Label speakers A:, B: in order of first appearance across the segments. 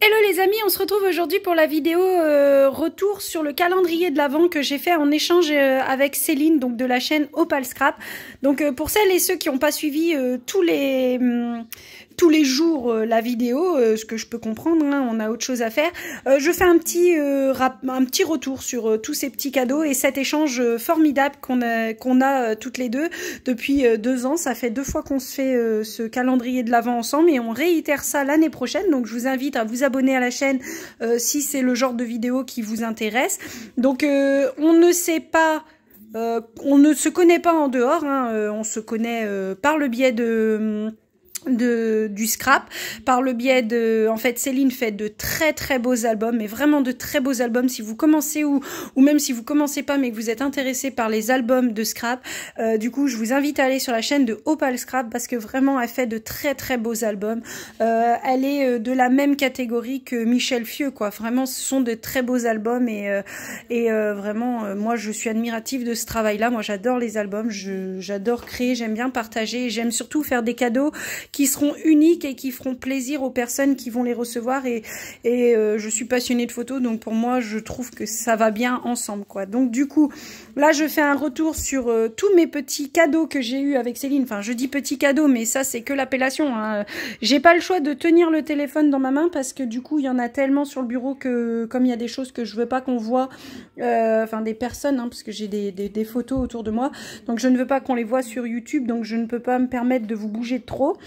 A: Hello les amis, on se retrouve aujourd'hui pour la vidéo retour sur le calendrier de l'Avent que j'ai fait en échange avec Céline, donc de la chaîne Opal Scrap. Donc pour celles et ceux qui n'ont pas suivi tous les jours la vidéo, ce que je peux comprendre, hein, on a autre chose à faire. Je fais un petit retour sur tous ces petits cadeaux et cet échange formidable qu'on a toutes les deux depuis 2 ans. Ça fait 2 fois qu'on se fait ce calendrier de l'Avent ensemble et on réitère ça l'année prochaine. Donc je vous invite à vous abonner à la chaîne si c'est le genre de vidéo qui vous intéresse. Donc on ne sait pas, on ne se connaît pas en dehors, hein, on se connaît par le biais du scrap, par le biais de, en fait, Céline fait de très beaux albums, mais vraiment de très beaux albums. Si vous commencez ou même si vous commencez pas, mais que vous êtes intéressé par les albums de scrap, du coup, je vous invite à aller sur la chaîne de Opal Scrap parce que vraiment, elle fait de très beaux albums. Elle est de la même catégorie que Michel Fieux, quoi. Vraiment, ce sont de très beaux albums et vraiment, moi, je suis admirative de ce travail-là. Moi, j'adore les albums, j'adore créer, j'aime bien partager, j'aime surtout faire des cadeaux qui seront uniques et qui feront plaisir aux personnes qui vont les recevoir et je suis passionnée de photos, donc pour moi je trouve que ça va bien ensemble, quoi. Donc du coup là je fais un retour sur tous mes petits cadeaux que j'ai eu avec Céline. Enfin, je dis petits cadeaux, mais ça c'est que l'appellation, hein. J'ai pas le choix de tenir le téléphone dans ma main parce que du coup il y en a tellement sur le bureau que comme il y a des choses que je veux pas qu'on voit, enfin des personnes, hein, parce que j'ai des photos autour de moi, donc je ne veux pas qu'on les voit sur YouTube, donc je ne peux pas me permettre de vous bouger trop.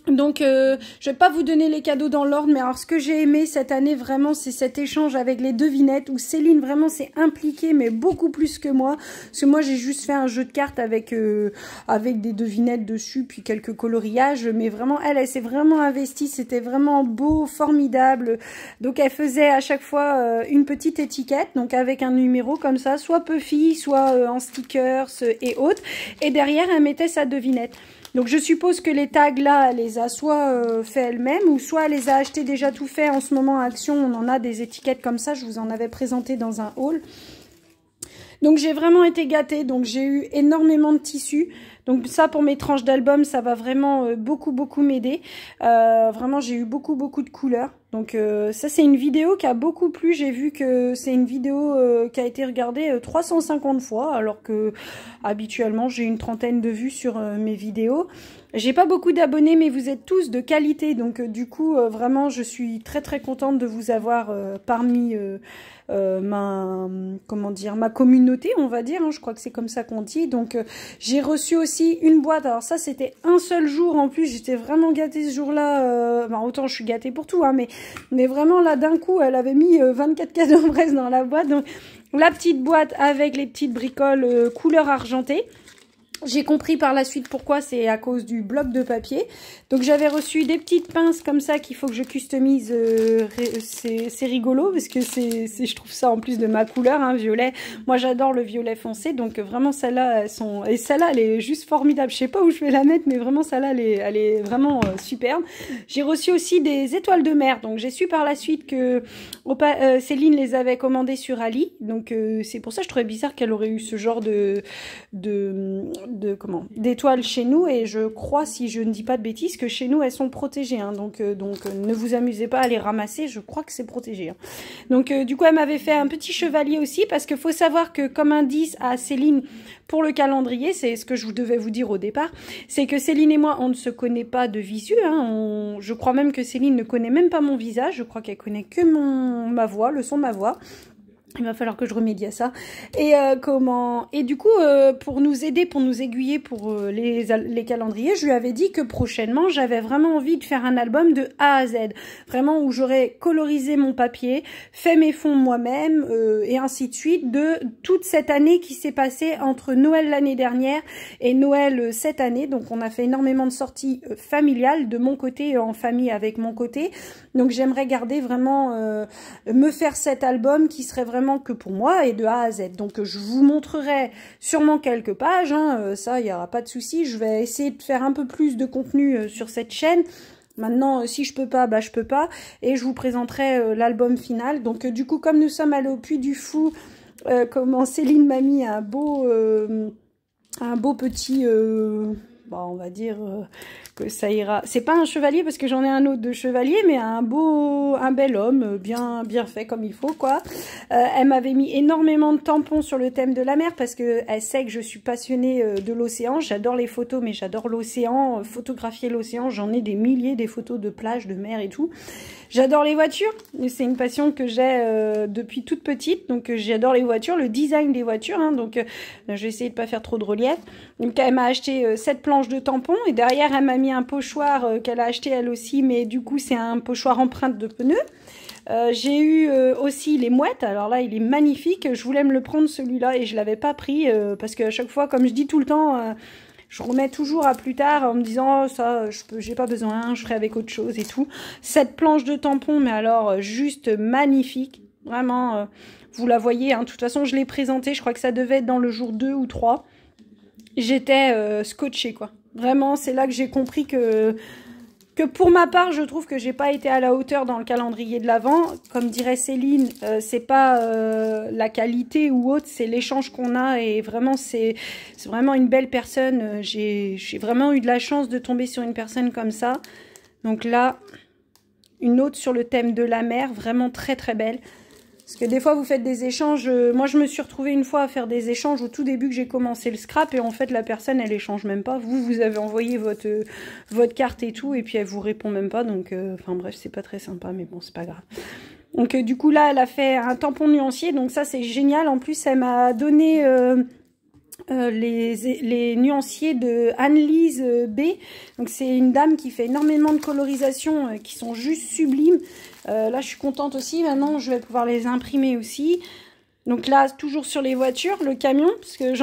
A: Donc je vais pas vous donner les cadeaux dans l'ordre, mais alors ce que j'ai aimé cette année vraiment, c'est cet échange avec les devinettes où Céline vraiment s'est impliquée, mais beaucoup plus que moi, parce que moi j'ai juste fait un jeu de cartes avec des devinettes dessus puis quelques coloriages, mais vraiment elle s'est vraiment investie, c'était vraiment beau, formidable. Donc elle faisait à chaque fois une petite étiquette, donc avec un numéro comme ça, soit Puffy, soit en stickers et autres, et derrière elle mettait sa devinette. Donc je suppose que les tags là, elle les a soit fait elle-même ou soit elle les a achetés déjà tout fait. En ce moment à Action, on en a des étiquettes comme ça, je vous en avais présenté dans un haul. Donc j'ai vraiment été gâtée, donc j'ai eu énormément de tissus. Donc ça pour mes tranches d'album, ça va vraiment beaucoup m'aider. Vraiment j'ai eu beaucoup de couleurs. Donc ça c'est une vidéo qui a beaucoup plu. J'ai vu que c'est une vidéo qui a été regardée 350 fois, alors que habituellement j'ai une trentaine de vues sur mes vidéos. J'ai pas beaucoup d'abonnés, mais vous êtes tous de qualité, donc du coup vraiment je suis très contente de vous avoir parmi ma communauté, on va dire, hein, je crois que c'est comme ça qu'on dit. Donc j'ai reçu aussi une boîte, alors ça c'était un seul jour en plus, j'étais vraiment gâtée ce jour-là, autant je suis gâtée pour tout, hein, mais vraiment là d'un coup elle avait mis 24 cadeaux en dans la boîte. Donc la petite boîte avec les petites bricoles couleur argentée. J'ai compris par la suite pourquoi, c'est à cause du bloc de papier. Donc j'avais reçu des petites pinces comme ça qu'il faut que je customise. C'est rigolo parce que je trouve ça en plus de ma couleur, hein, violet. Moi j'adore le violet foncé, donc vraiment celle-là, et celle-là elle est juste formidable. Je sais pas où je vais la mettre, mais vraiment celle-là elle est vraiment superbe. J'ai reçu aussi des étoiles de mer, donc j'ai su par la suite que Céline les avait commandées sur Ali. Donc c'est pour ça que je trouvais bizarre qu'elle aurait eu ce genre d'étoiles chez nous, et je crois, si je ne dis pas de bêtises, que chez nous elles sont protégées, hein, donc ne vous amusez pas à les ramasser, je crois que c'est protégé, hein. Donc du coup elle m'avait fait un petit chevalier aussi, parce qu'il faut savoir que comme indice à Céline pour le calendrier, c'est ce que je devais vous dire au départ, c'est que Céline et moi on ne se connaît pas de visu, hein, je crois même que Céline ne connaît même pas mon visage, je crois qu'elle connaît que ma voix, le son de ma voix. Il va falloir que je remédie à ça. Et du coup, pour nous aider, pour nous aiguiller pour les calendriers, je lui avais dit que prochainement, j'avais vraiment envie de faire un album de A à Z. Vraiment où j'aurais colorisé mon papier, fait mes fonds moi-même, et ainsi de suite, de toute cette année qui s'est passée entre Noël l'année dernière et Noël cette année. Donc on a fait énormément de sorties familiales, de mon côté, en famille avec mon côté. Donc j'aimerais garder vraiment, me faire cet album qui serait vraiment que pour moi et de A à Z. Donc je vous montrerai sûrement quelques pages, hein, ça il n'y aura pas de souci. Je vais essayer de faire un peu plus de contenu sur cette chaîne. Maintenant, si je peux pas, bah je peux pas, et je vous présenterai l'album final. Donc du coup, comme nous sommes allés au Puy du Fou, comment Céline m'a mis un beau petit, on va dire que ça ira. C'est pas un chevalier parce que j'en ai un autre de chevalier, mais un bel homme, bien fait comme il faut, quoi. Elle m'avait mis énormément de tampons sur le thème de la mer parce que elle sait que je suis passionnée de l'océan. J'adore les photos, mais j'adore l'océan, photographier l'océan. J'en ai des milliers, des photos de plage, de mer et tout. J'adore les voitures, c'est une passion que j'ai depuis toute petite, donc j'adore les voitures, le design des voitures, hein, donc je vais essayer de pas faire trop de relief. Donc elle m'a acheté 7 planches de tampons et derrière elle m'a mis un pochoir qu'elle a acheté elle aussi, mais du coup c'est un pochoir empreinte de pneus. J'ai eu aussi les mouettes, alors là il est magnifique, je voulais me le prendre celui-là et je l'avais pas pris parce qu'à chaque fois, comme je dis tout le temps... je remets toujours à plus tard en me disant, oh, ça, j'ai pas besoin, je ferai avec autre chose et tout. Cette planche de tampon, mais alors, juste magnifique. Vraiment, vous la voyez, hein. De toute façon, je l'ai présentée, je crois que ça devait être dans le jour 2 ou 3. J'étais scotchée, quoi. Vraiment, c'est là que j'ai compris que pour ma part, je trouve que j'ai pas été à la hauteur dans le calendrier de l'Avent. Comme dirait Céline, c'est pas la qualité ou autre, c'est l'échange qu'on a et vraiment c'est vraiment une belle personne. J'ai vraiment eu de la chance de tomber sur une personne comme ça. Donc là, une autre sur le thème de la mer, vraiment très très belle. Parce que des fois, vous faites des échanges. Moi, je me suis retrouvée une fois à faire des échanges au tout début que j'ai commencé le scrap. Et en fait, la personne, elle échange même pas. Vous avez envoyé votre carte et tout. Et puis, elle vous répond même pas. Donc, enfin bref, c'est pas très sympa. Mais bon, c'est pas grave. Donc, du coup, là, elle a fait un tampon nuancier. Donc, ça, c'est génial. En plus, elle m'a donné... les nuanciers de Anne-Lise B. Donc c'est une dame qui fait énormément de colorisation qui sont juste sublimes. Là je suis contente aussi, maintenant je vais pouvoir les imprimer aussi. Donc là toujours sur les voitures, le camion, parce que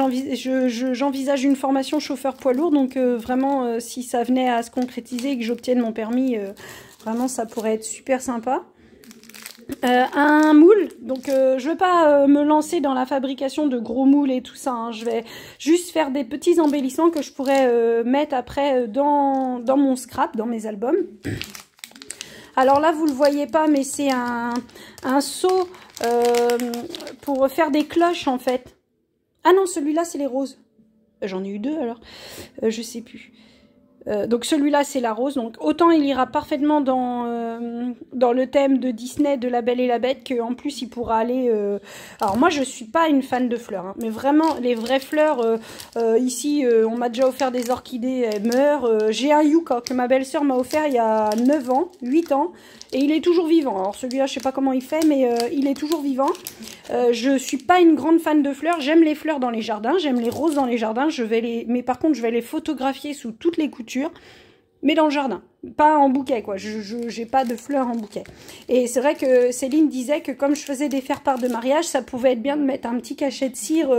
A: j'envisage une formation chauffeur poids lourd. Donc vraiment si ça venait à se concrétiser et que j'obtienne mon permis, vraiment ça pourrait être super sympa. Un moule, donc je veux pas me lancer dans la fabrication de gros moules et tout ça, hein. Je vais juste faire des petits embellissements que je pourrais mettre après dans mon scrap, dans mes albums. Alors là vous le voyez pas, mais c'est un seau pour faire des cloches en fait. Ah non, celui-là c'est les roses. J'en ai eu deux alors, je sais plus. Donc celui-là c'est la rose, donc autant il ira parfaitement dans le thème de Disney de La Belle et la Bête, qu'en plus il pourra aller... Alors moi je suis pas une fan de fleurs, hein, mais vraiment les vraies fleurs, ici on m'a déjà offert des orchidées, elles meurent. J'ai un yucca que ma belle-sœur m'a offert il y a 9 ans, 8 ans, et il est toujours vivant. Alors celui-là je sais pas comment il fait, mais il est toujours vivant. Je suis pas une grande fan de fleurs, j'aime les fleurs dans les jardins, j'aime les roses dans les jardins, mais par contre je vais les photographier sous toutes les coutures, mais dans le jardin, pas en bouquet quoi, j'ai pas de fleurs en bouquet. Et c'est vrai que Céline disait que comme je faisais des faire-part de mariage, ça pouvait être bien de mettre un petit cachet de cire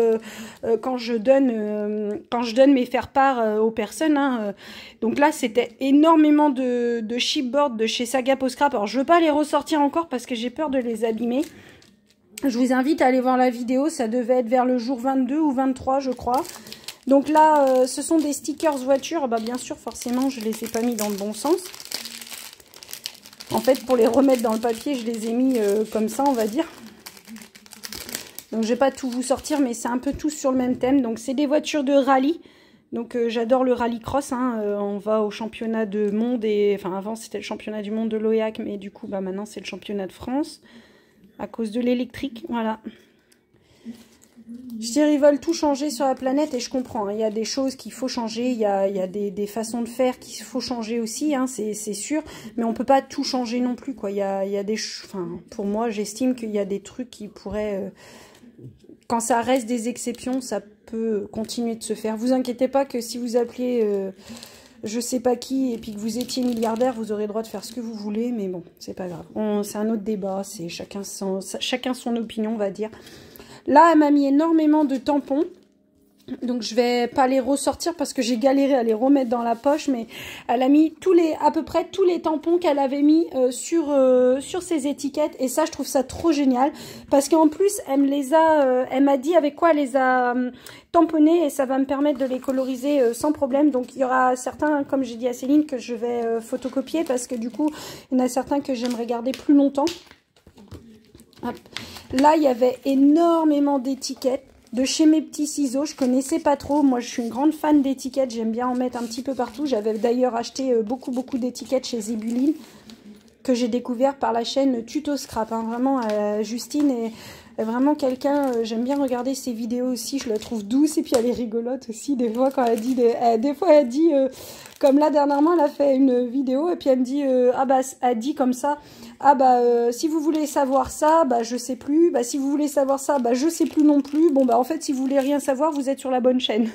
A: quand je donne mes faire-part aux personnes, hein. Donc là c'était énormément de chipboard de chez Saga Post Scrap. Alors je veux pas les ressortir encore parce que j'ai peur de les abîmer. Je vous invite à aller voir la vidéo, ça devait être vers le jour 22 ou 23 je crois. Donc là, ce sont des stickers voitures. Bah bien sûr, forcément, je les ai pas mis dans le bon sens. En fait, pour les remettre dans le papier, je les ai mis comme ça, on va dire. Donc je vais pas tout vous sortir, mais c'est un peu tous sur le même thème. Donc c'est des voitures de rallye. Donc j'adore le rallycross, hein. On va au championnat de monde, et enfin avant c'était le championnat du monde de l'OEAC, mais du coup bah maintenant c'est le championnat de France à cause de l'électrique, voilà. Je dirais, ils veulent tout changer sur la planète et je comprends, hein. Il y a des choses qu'il faut changer, il y a des façons de faire qu'il faut changer aussi, hein, c'est sûr, mais on peut pas tout changer non plus, quoi. Il y a des... Enfin, pour moi, j'estime qu'il y a des trucs qui pourraient... quand ça reste des exceptions, ça peut continuer de se faire. Vous inquiétez pas que si vous appelez... je sais pas qui, et puis que vous étiez milliardaire, vous aurez le droit de faire ce que vous voulez, mais bon, c'est pas grave. C'est un autre débat, c'est chacun son opinion, on va dire. Là, elle m'a mis énormément de tampons, donc je vais pas les ressortir parce que j'ai galéré à les remettre dans la poche, mais elle a mis à peu près tous les tampons qu'elle avait mis sur ses étiquettes, et ça, je trouve ça trop génial, parce qu'en plus, elle m'a dit avec quoi elle les a tamponnés, et ça va me permettre de les coloriser sans problème. Donc il y aura certains, comme j'ai dit à Céline, que je vais photocopier, parce que du coup, il y en a certains que j'aimerais garder plus longtemps. Hop. Là, il y avait énormément d'étiquettes. de chez Mes Petits Ciseaux. Je connaissais pas trop. Moi, je suis une grande fan d'étiquettes. J'aime bien en mettre un petit peu partout. J'avais d'ailleurs acheté beaucoup d'étiquettes chez Zibuline que j'ai découvert par la chaîne Tuto Scrap. Hein. Vraiment, Justine est vraiment quelqu'un... J'aime bien regarder ses vidéos aussi. Je la trouve douce et puis elle est rigolote aussi. Des fois, quand elle dit... des fois, elle dit... comme là, dernièrement, elle a fait une vidéo et puis elle me dit... ah bah, elle dit comme ça... Ah bah, si vous voulez savoir ça, bah je sais plus. Bah si vous voulez savoir ça, bah je sais plus non plus. Bon bah en fait, si vous voulez rien savoir, vous êtes sur la bonne chaîne.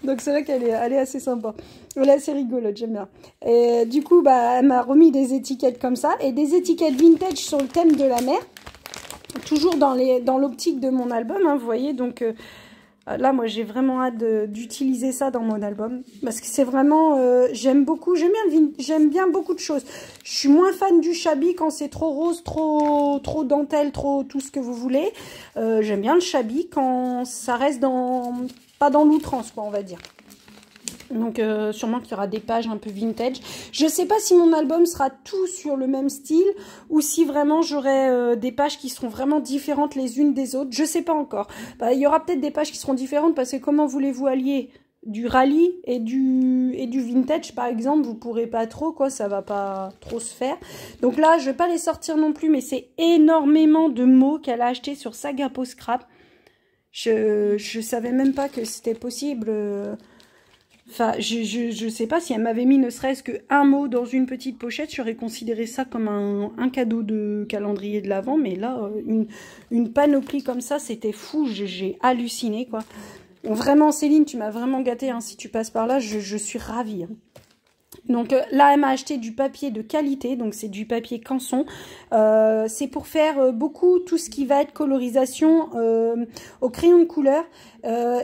A: Donc c'est vrai qu'elle est assez sympa. Elle est assez rigolote, j'aime bien. Et du coup, bah elle m'a remis des étiquettes comme ça. Et des étiquettes vintage sur le thème de la mer. Toujours dans l'optique de mon album, hein, vous voyez. Donc... là, moi, j'ai vraiment hâte d'utiliser ça dans mon album. Parce que c'est vraiment... j'aime bien beaucoup de choses. Je suis moins fan du shabby quand c'est trop rose, trop dentelle, trop tout ce que vous voulez. J'aime bien le shabby quand ça reste pas dans l'outrance, quoi, on va dire. Donc sûrement qu'il y aura des pages un peu vintage. Je sais pas si mon album sera tout sur le même style ou si vraiment j'aurai des pages qui seront vraiment différentes les unes des autres. Je sais pas encore. Bah, il y aura peut-être des pages qui seront différentes parce que comment voulez-vous allier du rallye et du vintage par exemple, vous pourrez pas trop, quoi, ça va pas trop se faire. Donc là, je vais pas les sortir non plus, mais c'est énormément de mots qu'elle a acheté sur Sagapo Scrap. Je savais même pas que c'était possible. Enfin, je sais pas si elle m'avait mis ne serait-ce qu'un mot dans une petite pochette, j'aurais considéré ça comme un cadeau de calendrier de l'Avent, mais là, une panoplie comme ça, c'était fou, j'ai halluciné, quoi. Vraiment, Céline, tu m'as vraiment gâtée, hein, si tu passes par là, je suis ravie. Hein. Donc là, elle m'a acheté du papier de qualité, donc c'est du papier Canson. C'est pour faire beaucoup tout ce qui va être colorisation au crayon de couleur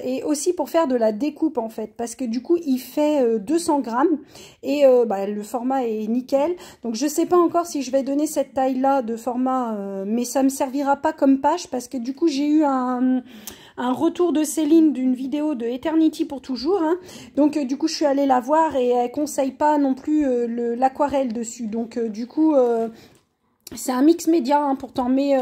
A: et aussi pour faire de la découpe en fait, parce que du coup il fait 200 grammes et bah, le format est nickel. Donc je sais pas encore si je vais donner cette taille là de format, mais ça me servira pas comme page parce que du coup j'ai eu un retour de Céline d'une vidéo de Eternity pour toujours. Hein. Donc du coup je suis allée la voir et elle conseille pas non plus l'aquarelle dessus. Donc du coup c'est un mix média hein, pourtant, mais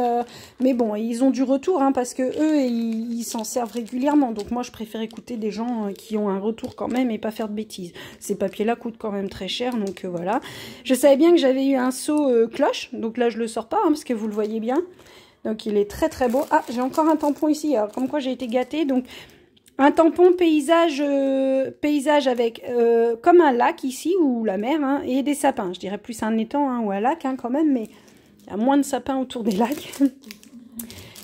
A: bon, ils ont du retour hein, parce que eux ils s'en servent régulièrement. Donc moi je préfère écouter des gens qui ont un retour quand même et pas faire de bêtises. Ces papiers là coûtent quand même très cher, donc voilà. Je savais bien que j'avais eu un seau cloche, donc là je le sors pas hein, parce que vous le voyez bien. Donc il est très très beau. Ah, j'ai encore un tampon ici, alors comme quoi j'ai été gâtée. Donc un tampon paysage avec comme un lac ici, ou la mer, hein, et des sapins. Je dirais plus un étang hein, ou un lac hein, quand même, mais il y a moins de sapins autour des lacs.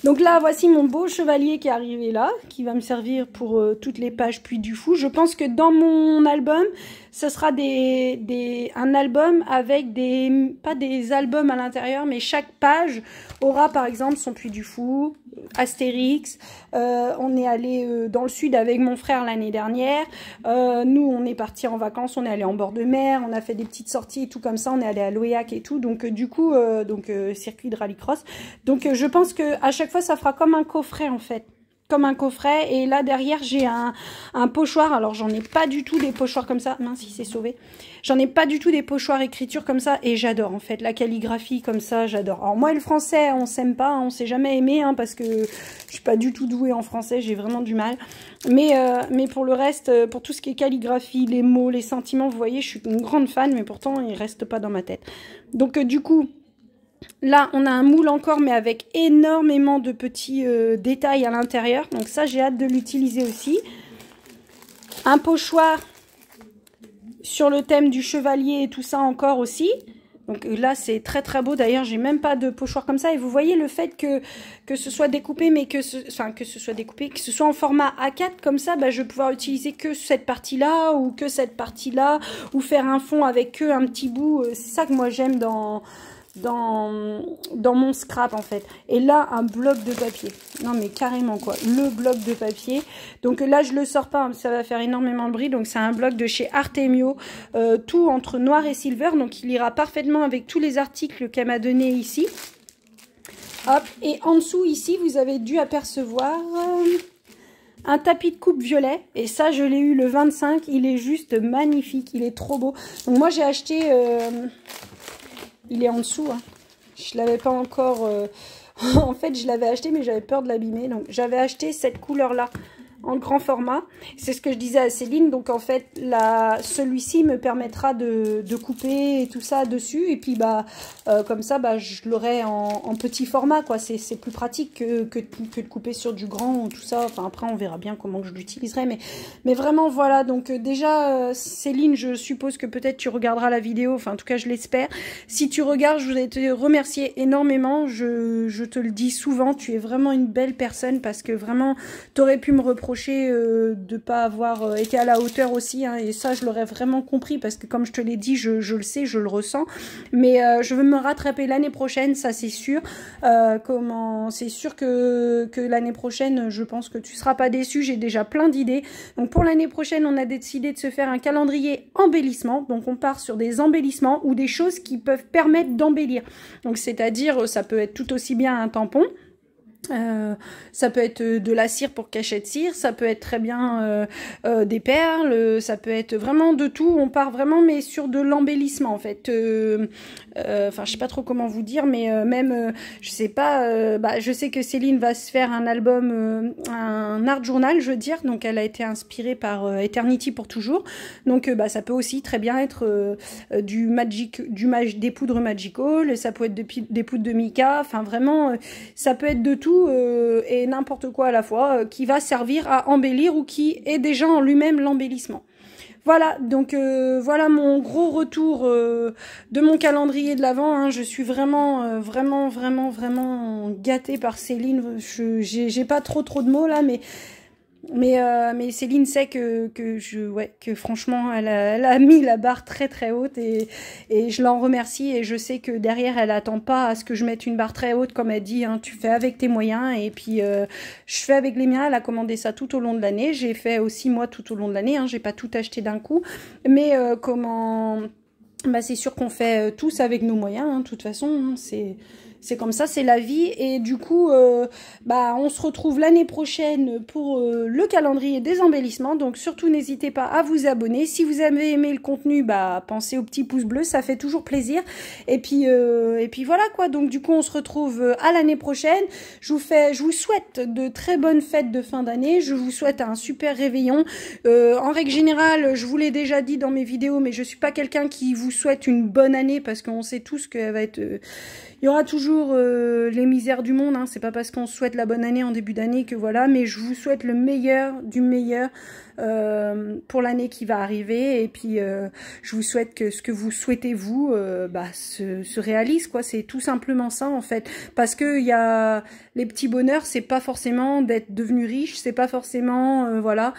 A: Donc là, voici mon beau chevalier qui est arrivé là, qui va me servir pour toutes les pages Puy du Fou. Je pense que dans mon album, ce sera un album avec pas des albums à l'intérieur, mais chaque page aura par exemple son Puy du Fou, Astérix. On est allé dans le sud avec mon frère l'année dernière. Nous, on est partis en vacances, on est allé en bord de mer, on a fait des petites sorties et tout comme ça. On est allé à Loyac et tout. Donc du coup, circuit de rallycross. Donc je pense que à chaque fois, ça fera comme un coffret en fait. Comme un coffret, et là derrière j'ai un pochoir. Alors j'en ai pas du tout des pochoirs comme ça, mince il s'est sauvé, j'en ai pas du tout des pochoirs écriture comme ça, et j'adore en fait la calligraphie comme ça, j'adore. Alors moi et le français on s'aime pas, on s'est jamais aimé hein, parce que je suis pas du tout douée en français, j'ai vraiment du mal, mais pour le reste, pour tout ce qui est calligraphie, les mots, les sentiments, vous voyez, je suis une grande fan, mais pourtant ils restent pas dans ma tête. Donc du coup là, on a un moule encore, mais avec énormément de petits détails à l'intérieur. Donc ça, j'ai hâte de l'utiliser aussi. Un pochoir sur le thème du chevalier et tout ça encore aussi. Donc là, c'est très très beau. D'ailleurs, j'ai même pas de pochoir comme ça. Et vous voyez le fait que ce soit découpé, mais que ce soit en format A4 comme ça, bah, je vais pouvoir utiliser que cette partie-là ou que cette partie-là, ou faire un fond avec que un petit bout. C'est ça que moi j'aime dans mon scrap en fait. Et là un bloc de papier, non mais carrément quoi, le bloc de papier. Donc là je le sors pas hein, ça va faire énormément de bruit. Donc c'est un bloc de chez Artemio, tout entre noir et silver, donc il ira parfaitement avec tous les articles qu'elle m'a donné ici. Hop, et en dessous ici vous avez dû apercevoir un tapis de coupe violet, et ça je l'ai eu le 25, il est juste magnifique, il est trop beau. Donc moi j'ai acheté il est en dessous, hein. Je l'avais pas encore En fait, je l'avais acheté, mais j'avais peur de l'abîmer. Donc, j'avais acheté cette couleur-là en grand format. C'est ce que je disais à Céline. Donc, en fait, celui-ci me permettra de couper et tout ça dessus. Et puis, comme ça, je l'aurai en petit format, quoi. C'est plus pratique que de couper sur du grand ou tout ça. Enfin, après, on verra bien comment je l'utiliserai. Mais vraiment, voilà. Donc, déjà, Céline, je suppose que peut-être tu regarderas la vidéo. Enfin, en tout cas, je l'espère. Si tu regardes, je voudrais te remercier énormément. Je te le dis souvent. Tu es vraiment une belle personne parce que vraiment, tu aurais pu me reprocher de pas avoir été à la hauteur aussi, hein, et ça je l'aurais vraiment compris parce que comme je te l'ai dit, je le sais, je le ressens, mais je veux me rattraper l'année prochaine, ça c'est sûr. C'est sûr que l'année prochaine, je pense que tu seras pas déçu, j'ai déjà plein d'idées. Donc pour l'année prochaine, on a décidé de se faire un calendrier embellissement, donc on part sur des embellissements ou des choses qui peuvent permettre d'embellir. Donc c'est-à-dire, ça peut être tout aussi bien un tampon, ça peut être de la cire pour cachette cire, ça peut être très bien des perles, ça peut être vraiment de tout. On part vraiment mais sur de l'embellissement en fait. Enfin, je sais pas trop comment vous dire, mais même, je sais pas, je sais que Céline va se faire un album, un art journal, je veux dire. Donc, elle a été inspirée par Eternity pour toujours. Donc, ça peut aussi très bien être des poudres Magical, ça peut être des poudres de mica. Enfin, vraiment, ça peut être de tout et n'importe quoi à la fois qui va servir à embellir ou qui est déjà en lui-même l'embellissement. Voilà, donc voilà mon gros retour de mon calendrier de l'Avent, hein. Je suis vraiment, vraiment gâtée par Céline. J'ai pas trop de mots là, mais Céline sait que franchement elle a mis la barre très haute et je l'en remercie et je sais que derrière elle attend pas à ce que je mette une barre très haute comme elle dit, hein, tu fais avec tes moyens et puis je fais avec les miens. Elle a commandé ça tout au long de l'année, j'ai fait aussi moi tout au long de l'année, hein, j'ai pas tout acheté d'un coup, mais c'est sûr qu'on fait tous avec nos moyens, hein, de toute façon, hein, c'est comme ça, c'est la vie. Et du coup, on se retrouve l'année prochaine pour le calendrier des embellissements. Donc surtout, n'hésitez pas à vous abonner. Si vous avez aimé le contenu, pensez au petit pouce bleu, ça fait toujours plaisir. Et puis voilà quoi. Donc du coup, on se retrouve à l'année prochaine. Je vous souhaite de très bonnes fêtes de fin d'année. Je vous souhaite un super réveillon. En règle générale, je vous l'ai déjà dit dans mes vidéos, mais je suis pas quelqu'un qui vous souhaite une bonne année parce qu'on sait tous qu'elle va être... il y aura toujours les misères du monde, hein. C'est pas parce qu'on souhaite la bonne année en début d'année que voilà, mais je vous souhaite le meilleur du meilleur pour l'année qui va arriver. Et puis je vous souhaite que ce que vous souhaitez vous se réalise, quoi. C'est tout simplement ça en fait, parce que il y a les petits bonheurs, c'est pas forcément d'être devenu riche, c'est pas forcément voilà.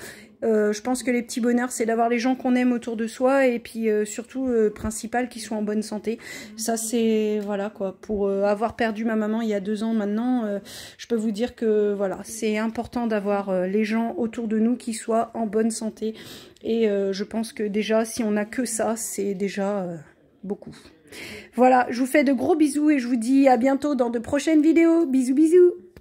A: Je pense que les petits bonheurs, c'est d'avoir les gens qu'on aime autour de soi et puis surtout, principal, qu'ils soient en bonne santé. Ça, c'est, voilà quoi, pour avoir perdu ma maman il y a 2 ans maintenant, je peux vous dire que voilà, c'est important d'avoir les gens autour de nous qui soient en bonne santé. Et je pense que déjà, si on n'a que ça, c'est déjà beaucoup. Voilà, je vous fais de gros bisous et je vous dis à bientôt dans de prochaines vidéos. Bisous, bisous!